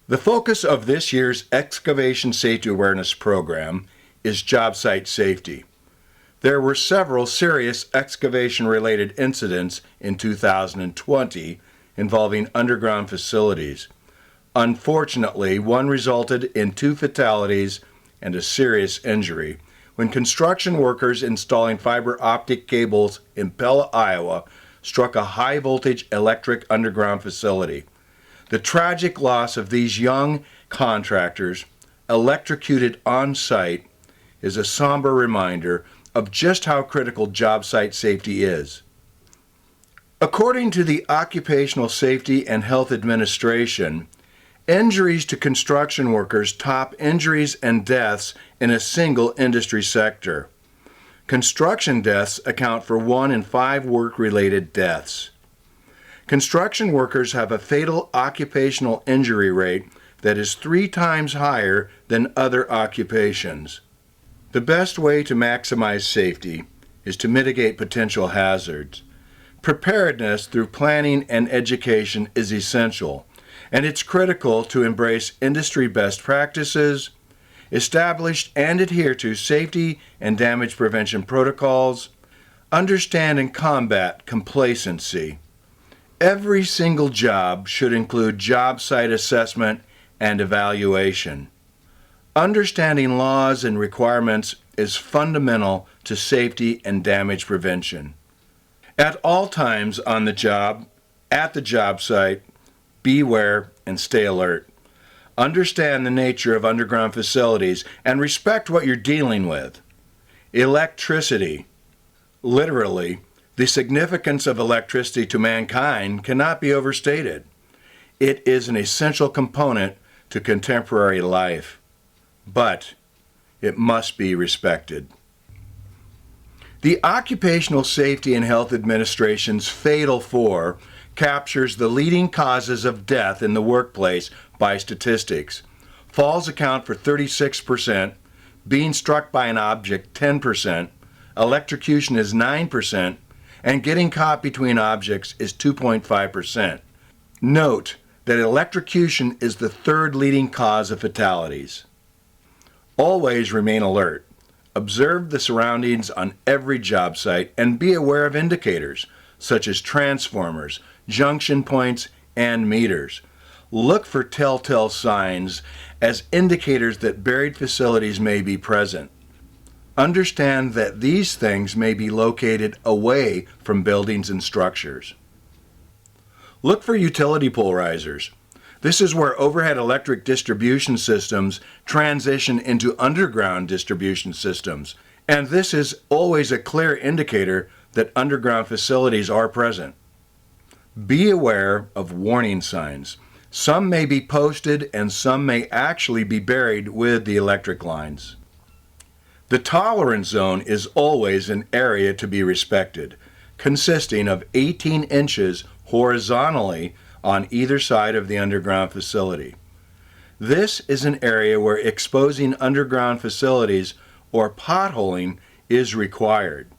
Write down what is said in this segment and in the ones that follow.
The focus of this year's Excavation Safety Awareness Program is job site safety. There were several serious excavation-related incidents in 2020 involving underground facilities. Unfortunately, one resulted in 2 fatalities and a serious injury when construction workers installing fiber optic cables in Pella, Iowa, struck a high-voltage electric underground facility. The tragic loss of these young contractors, electrocuted on-site, is a somber reminder of just how critical job site safety is. According to the Occupational Safety and Health Administration, injuries to construction workers top injuries and deaths in a single industry sector. Construction deaths account for 1 in 5 work-related deaths. Construction workers have a fatal occupational injury rate that is 3 times higher than other occupations. The best way to maximize safety is to mitigate potential hazards. Preparedness through planning and education is essential, and it's critical to embrace industry best practices, establish and adhere to safety and damage prevention protocols, understand and combat complacency. Every single job should include job site assessment and evaluation. Understanding laws and requirements is fundamental to safety and damage prevention. At all times on the job, at the job site, beware and stay alert. Understand the nature of underground facilities and respect what you're dealing with. Electricity. Literally, the significance of electricity to mankind cannot be overstated. It is an essential component to contemporary life, but it must be respected. The Occupational Safety and Health Administration's Fatal 4 captures the leading causes of death in the workplace by statistics. Falls account for 36%, being struck by an object 10%, electrocution is 9%, and getting caught between objects is 2.5%. Note that electrocution is the 3rd leading cause of fatalities. Always remain alert. Observe the surroundings on every job site and be aware of indicators such as transformers, junction points, and meters. Look for telltale signs as indicators that buried facilities may be present. Understand that these things may be located away from buildings and structures. Look for utility pole risers. This is where overhead electric distribution systems transition into underground distribution systems, and this is always a clear indicator that underground facilities are present. Be aware of warning signs. Some may be posted and some may actually be buried with the electric lines. The tolerance zone is always an area to be respected, consisting of 18 inches horizontally on either side of the underground facility. This is an area where exposing underground facilities or potholing is required.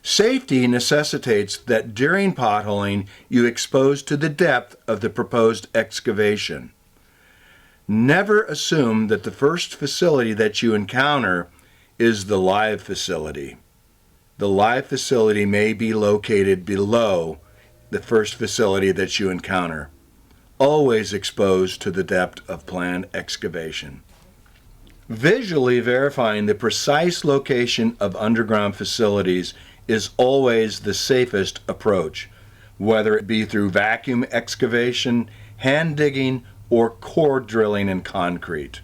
Safety necessitates that during potholing you expose to the depth of the proposed excavation. Never assume that the first facility that you encounter is the live facility. The live facility may be located below the first facility that you encounter. Always exposed to the depth of planned excavation. Visually verifying the precise location of underground facilities is always the safest approach, whether it be through vacuum excavation, hand digging, or core drilling in concrete.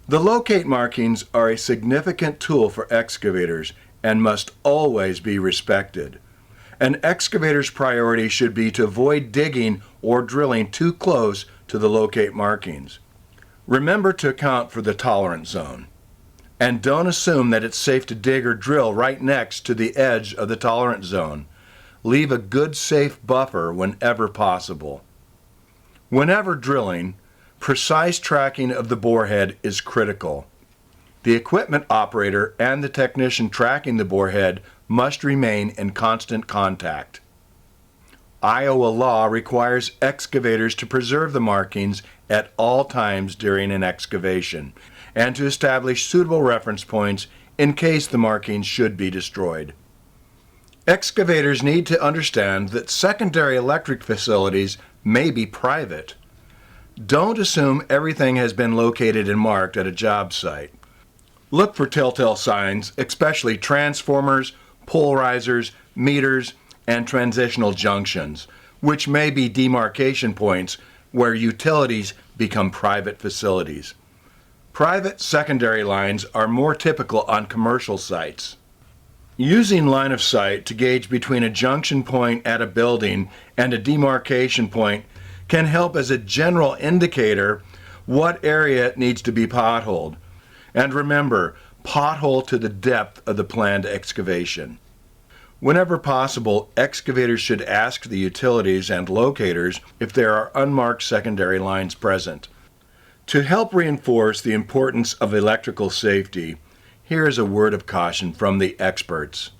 The locate markings are a significant tool for excavators and must always be respected. An excavator's priority should be to avoid digging or drilling too close to the locate markings. Remember to account for the tolerance zone. And don't assume that it's safe to dig or drill right next to the edge of the tolerance zone. Leave a good safe buffer whenever possible. Whenever drilling, precise tracking of the borehead is critical. The equipment operator and the technician tracking the borehead must remain in constant contact. Iowa law requires excavators to preserve the markings at all times during an excavation and to establish suitable reference points in case the markings should be destroyed. Excavators need to understand that secondary electric facilities may be private. Don't assume everything has been located and marked at a job site. Look for telltale signs, especially transformers, pole risers, meters, and transitional junctions, which may be demarcation points where utilities become private facilities. Private secondary lines are more typical on commercial sites. Using line of sight to gauge between a junction point at a building and a demarcation point can help as a general indicator what area needs to be potholed. And remember, pothole to the depth of the planned excavation. Whenever possible, excavators should ask the utilities and locators if there are unmarked secondary lines present. To help reinforce the importance of electrical safety, here is a word of caution from the experts.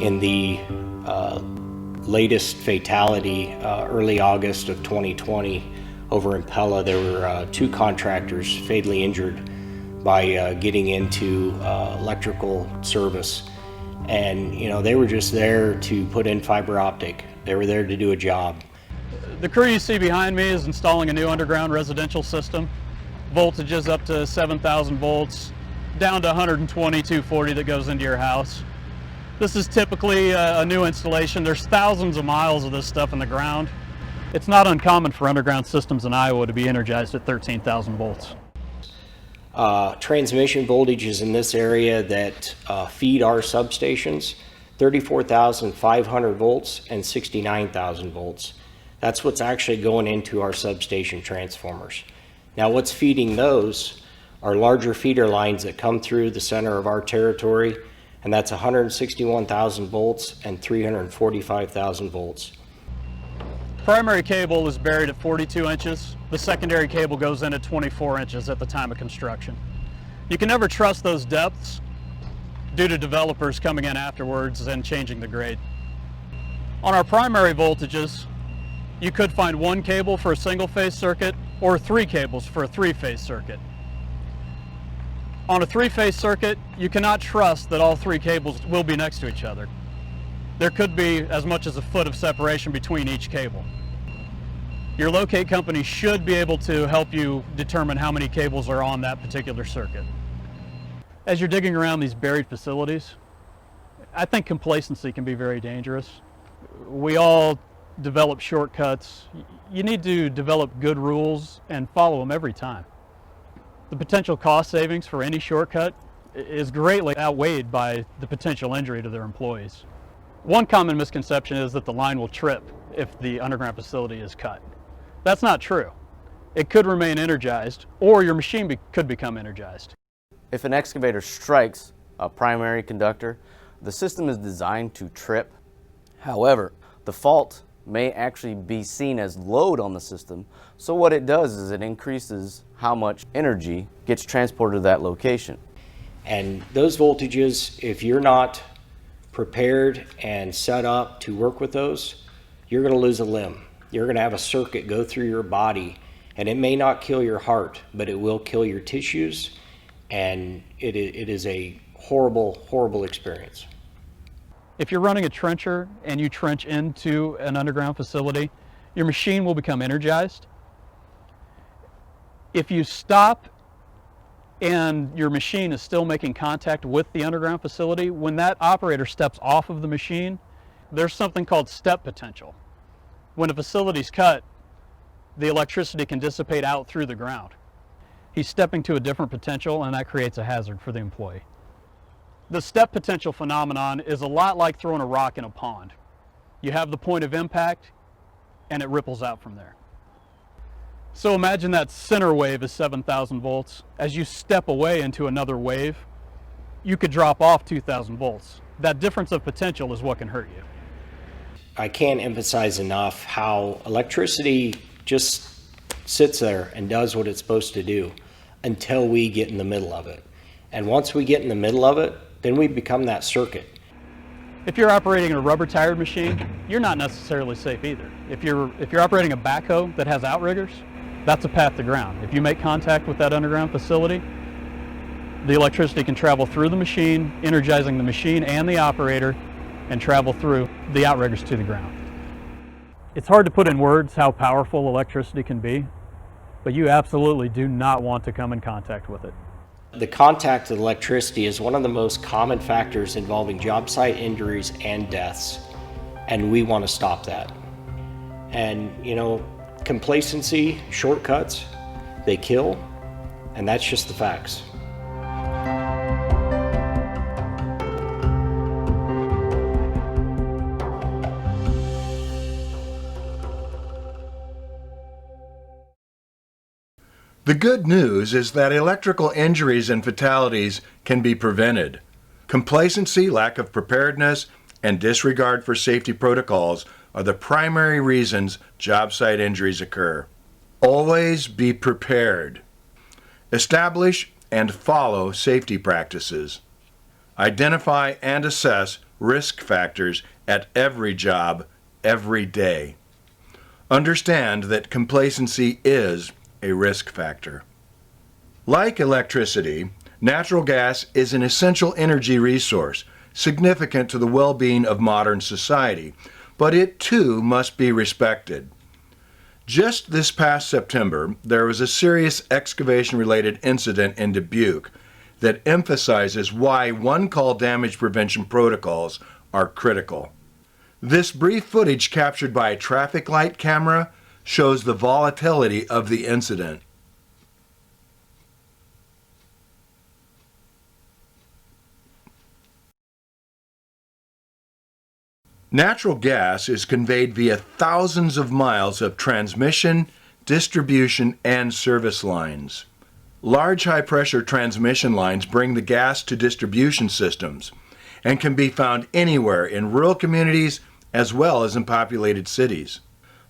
In the latest fatality, early August of 2020, over in Pella, there were 2 contractors fatally injured by getting into electrical service. And they were just there to put in fiber optic. They were there to do a job. The crew you see behind me is installing a new underground residential system. Voltages up to 7,000 volts, down to 120, 240 that goes into your house. This is typically a new installation. There's thousands of miles of this stuff in the ground. It's not uncommon for underground systems in Iowa to be energized at 13,000 volts. Transmission voltages in this area that feed our substations, 34,500 volts and 69,000 volts. That's what's actually going into our substation transformers. Now what's feeding those are larger feeder lines that come through the center of our territory, and that's 161,000 volts and 345,000 volts. Primary cable is buried at 42 inches. The secondary cable goes in at 24 inches at the time of construction. You can never trust those depths due to developers coming in afterwards and changing the grade. On our primary voltages, you could find 1 cable for a single-phase circuit or 3 cables for a 3-phase circuit. On a 3-phase circuit, you cannot trust that all 3 cables will be next to each other. There could be as much as a foot of separation between each cable. Your locate company should be able to help you determine how many cables are on that particular circuit. As you're digging around these buried facilities, I think complacency can be very dangerous. We all develop shortcuts. You need to develop good rules and follow them every time. The potential cost savings for any shortcut is greatly outweighed by the potential injury to their employees. One common misconception is that the line will trip if the underground facility is cut. That's not true. It could remain energized, or your machine could become energized. If an excavator strikes a primary conductor, the system is designed to trip. However, the fault may actually be seen as load on the system, so what it does is it increases how much energy gets transported to that location. And those voltages, if you're not prepared and set up to work with those, you're going to lose a limb. You're going to have a circuit go through your body, and it may not kill your heart, but it will kill your tissues, and it is a horrible, horrible experience. If you're running a trencher and you trench into an underground facility, your machine will become energized. If you stop and your machine is still making contact with the underground facility, when that operator steps off of the machine, there's something called step potential. When a facility's cut, the electricity can dissipate out through the ground. He's stepping to a different potential, and that creates a hazard for the employee. The step potential phenomenon is a lot like throwing a rock in a pond. You have the point of impact, and it ripples out from there. So imagine that center wave is 7,000 volts. As you step away into another wave, you could drop off 2,000 volts. That difference of potential is what can hurt you. I can't emphasize enough how electricity just sits there and does what it's supposed to do until we get in the middle of it. And once we get in the middle of it, then we become that circuit. If you're operating a rubber-tired machine, you're not necessarily safe either. If you're operating a backhoe that has outriggers, that's a path to ground. If you make contact with that underground facility, the electricity can travel through the machine, energizing the machine and the operator, and travel through the outriggers to the ground. It's hard to put in words how powerful electricity can be, but you absolutely do not want to come in contact with it. The contact with electricity is one of the most common factors involving job site injuries and deaths, and we want to stop that. And complacency, shortcuts, they kill, and that's just the facts. The good news is that electrical injuries and fatalities can be prevented. Complacency, lack of preparedness, and disregard for safety protocols are the primary reasons job site injuries occur. Always be prepared. Establish and follow safety practices. Identify and assess risk factors at every job, every day. Understand that complacency is a risk factor. Like electricity, natural gas is an essential energy resource, significant to the well-being of modern society, but it too must be respected. Just this past September, there was a serious excavation-related incident in Dubuque that emphasizes why one-call damage prevention protocols are critical. This brief footage captured by a traffic light camera shows the volatility of the incident. Natural gas is conveyed via thousands of miles of transmission, distribution, and service lines. Large high-pressure transmission lines bring the gas to distribution systems and can be found anywhere in rural communities as well as in populated cities.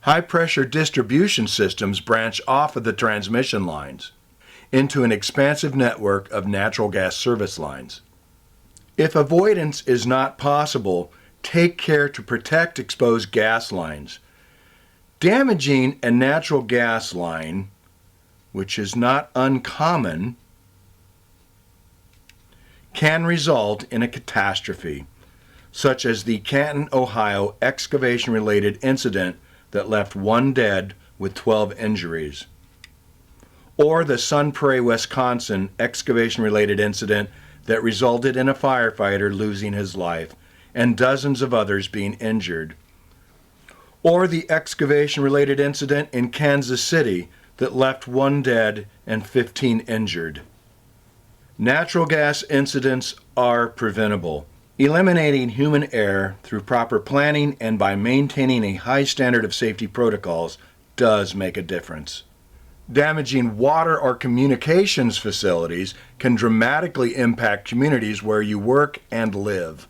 High-pressure distribution systems branch off of the transmission lines into an expansive network of natural gas service lines. If avoidance is not possible, take care to protect exposed gas lines. Damaging a natural gas line, which is not uncommon, can result in a catastrophe, such as the Canton, Ohio excavation-related incident that left 1 dead with 12 injuries, or the Sun Prairie, Wisconsin excavation-related incident that resulted in a firefighter losing his life and dozens of others being injured, or the excavation-related incident in Kansas City that left 1 dead and 15 injured. Natural gas incidents are preventable. Eliminating human error through proper planning and by maintaining a high standard of safety protocols does make a difference. Damaging water or communications facilities can dramatically impact communities where you work and live.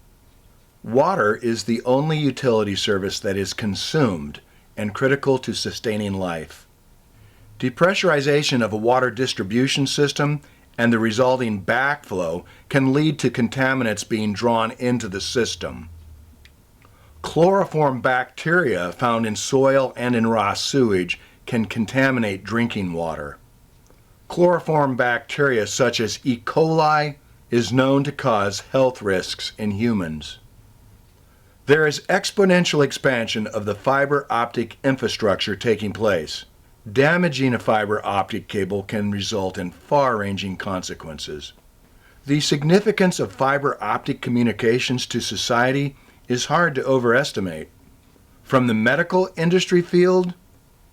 Water is the only utility service that is consumed and critical to sustaining life. Depressurization of a water distribution system and the resulting backflow can lead to contaminants being drawn into the system. Chloroform bacteria found in soil and in raw sewage can contaminate drinking water. Chloroform bacteria such as E. coli is known to cause health risks in humans. There is exponential expansion of the fiber optic infrastructure taking place. Damaging a fiber optic cable can result in far-ranging consequences. The significance of fiber optic communications to society is hard to overestimate. From the medical industry field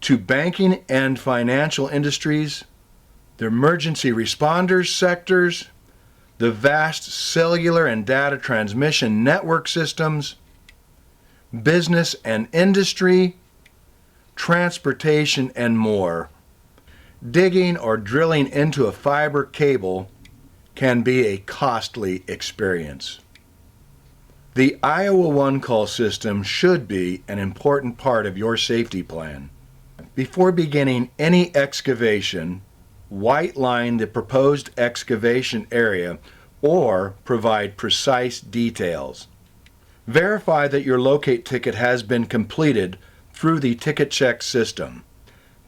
to banking and financial industries, the emergency responders sectors, the vast cellular and data transmission network systems, business and industry, transportation, and more. Digging or drilling into a fiber cable can be a costly experience. The Iowa One Call system should be an important part of your safety plan. Before beginning any excavation, white line the proposed excavation area or provide precise details. Verify that your locate ticket has been completed through the ticket check system.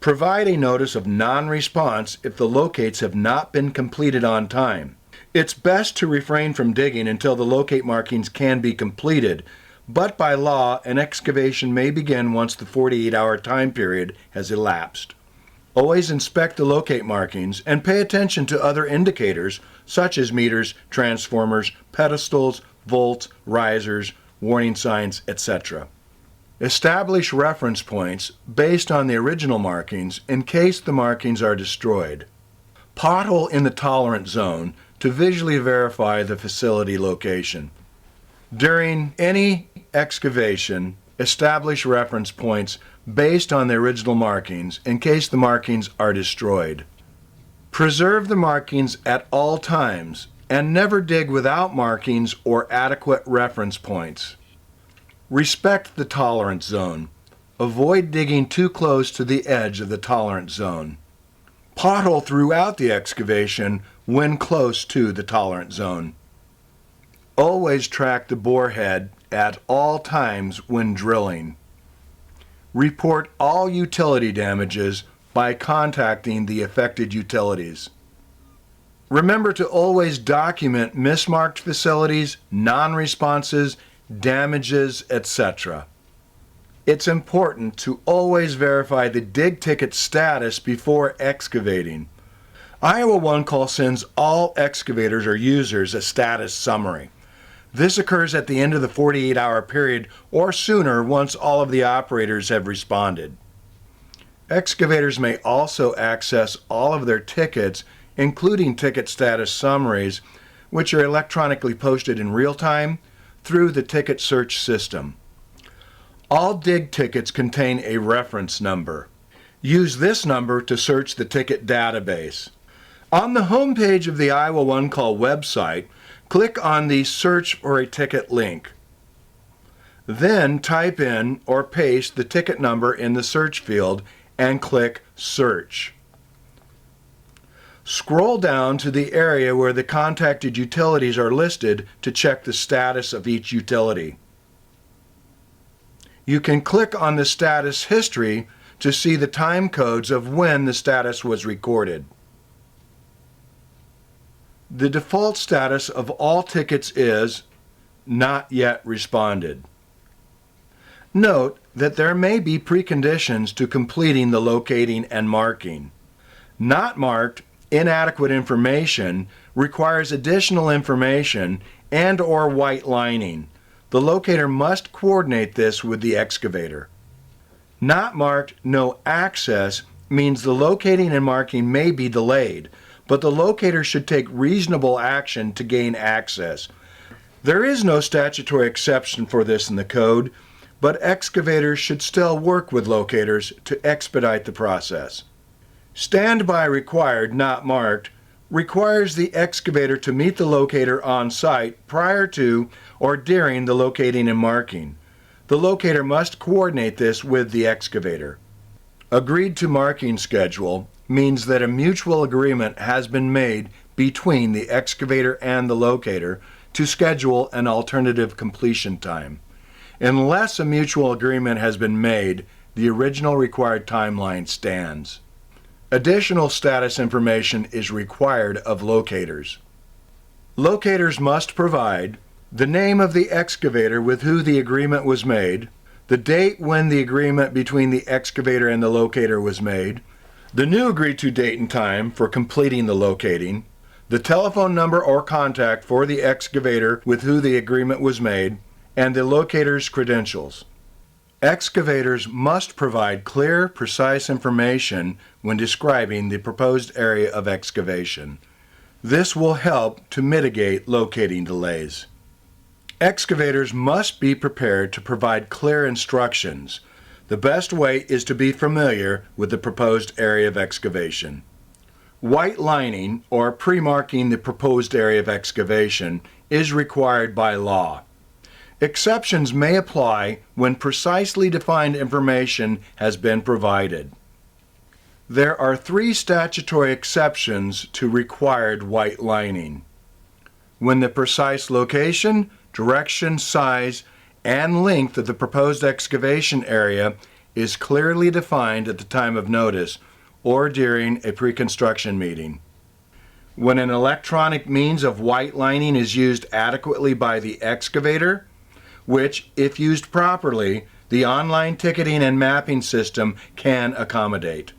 Provide a notice of non-response if the locates have not been completed on time. It's best to refrain from digging until the locate markings can be completed, but by law, an excavation may begin once the 48-hour time period has elapsed. Always inspect the locate markings and pay attention to other indicators such as meters, transformers, pedestals, volts, risers, warning signs, etc. Establish reference points based on the original markings in case the markings are destroyed. Pothole in the tolerance zone to visually verify the facility location. During any excavation, establish reference points based on the original markings in case the markings are destroyed. Preserve the markings at all times and never dig without markings or adequate reference points. Respect the tolerance zone. Avoid digging too close to the edge of the tolerance zone. Pothole throughout the excavation when close to the tolerance zone. Always track the bore head at all times when drilling. Report all utility damages by contacting the affected utilities. Remember to always document mismarked facilities, non-responses, damages, etc. It's important to always verify the dig ticket status before excavating. Iowa One Call sends all excavators or users a status summary. This occurs at the end of the 48-hour period or sooner once all of the operators have responded. Excavators may also access all of their tickets, including ticket status summaries, which are electronically posted in real time through the ticket search system. All dig tickets contain a reference number. Use this number to search the ticket database. On the home page of the Iowa One Call website, click on the Search for a Ticket link. Then type in or paste the ticket number in the search field and click Search. Scroll down to the area where the contacted utilities are listed to check the status of each utility. You can click on the status history to see the time codes of when the status was recorded. The default status of all tickets is Not Yet Responded. Note that there may be preconditions to completing the locating and marking. Not marked inadequate information requires additional information and/or white lining. The locator must coordinate this with the excavator. Not marked no access means the locating and marking may be delayed, but the locator should take reasonable action to gain access. There is no statutory exception for this in the code, but excavators should still work with locators to expedite the process. Standby required, not marked, requires the excavator to meet the locator on site prior to or during the locating and marking. The locator must coordinate this with the excavator. Agreed to marking schedule means that a mutual agreement has been made between the excavator and the locator to schedule an alternative completion time. Unless a mutual agreement has been made, the original required timeline stands. Additional status information is required of locators. Locators must provide the name of the excavator with who the agreement was made, the date when the agreement between the excavator and the locator was made, the new agreed to date and time for completing the locating, the telephone number or contact for the excavator with who the agreement was made, and the locator's credentials. Excavators must provide clear, precise information when describing the proposed area of excavation. This will help to mitigate locating delays. Excavators must be prepared to provide clear instructions. The best way is to be familiar with the proposed area of excavation. White lining, or pre-marking the proposed area of excavation, is required by law. Exceptions may apply when precisely defined information has been provided. There are 3 statutory exceptions to required white lining. When the precise location, direction, size, and length of the proposed excavation area is clearly defined at the time of notice or during a pre-construction meeting. When an electronic means of white lining is used adequately by the excavator, which, if used properly, the online ticketing and mapping system can accommodate.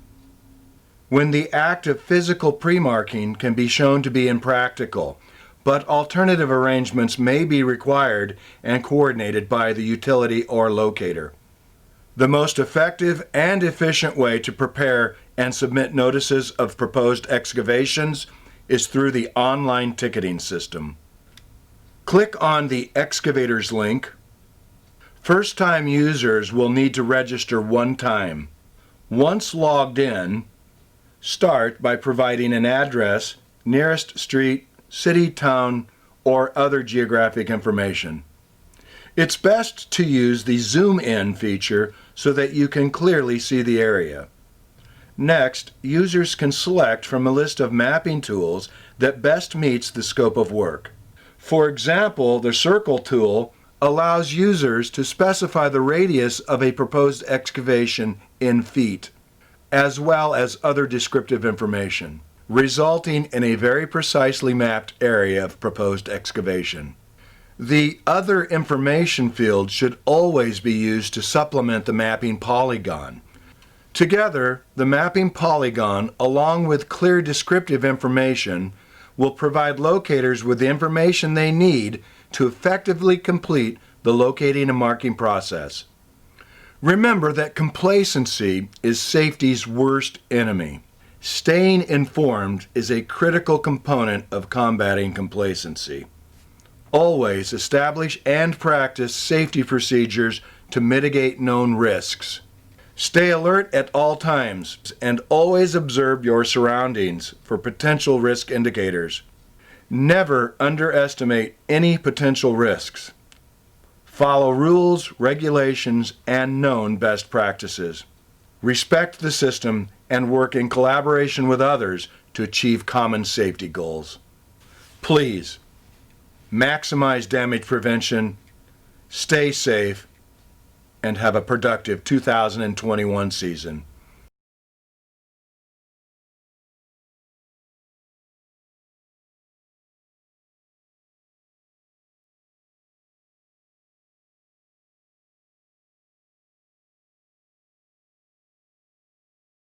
When the act of physical pre-marking can be shown to be impractical, but alternative arrangements may be required and coordinated by the utility or locator. The most effective and efficient way to prepare and submit notices of proposed excavations is through the online ticketing system. Click on the Excavators link. First-time users will need to register one time. Once logged in, start by providing an address, nearest street, city, town, or other geographic information. It's best to use the Zoom In feature so that you can clearly see the area. Next, users can select from a list of mapping tools that best meets the scope of work. For example, the Circle tool allows users to specify the radius of a proposed excavation in feet, as well as other descriptive information, resulting in a very precisely mapped area of proposed excavation. The Other Information field should always be used to supplement the mapping polygon. Together, the mapping polygon, along with clear descriptive information, will provide locators with the information they need to effectively complete the locating and marking process. Remember that complacency is safety's worst enemy. Staying informed is a critical component of combating complacency. Always establish and practice safety procedures to mitigate known risks. Stay alert at all times and always observe your surroundings for potential risk indicators. Never underestimate any potential risks. Follow rules, regulations, and known best practices. Respect the system and work in collaboration with others to achieve common safety goals. Please, maximize damage prevention, stay safe, and have a productive 2021 season.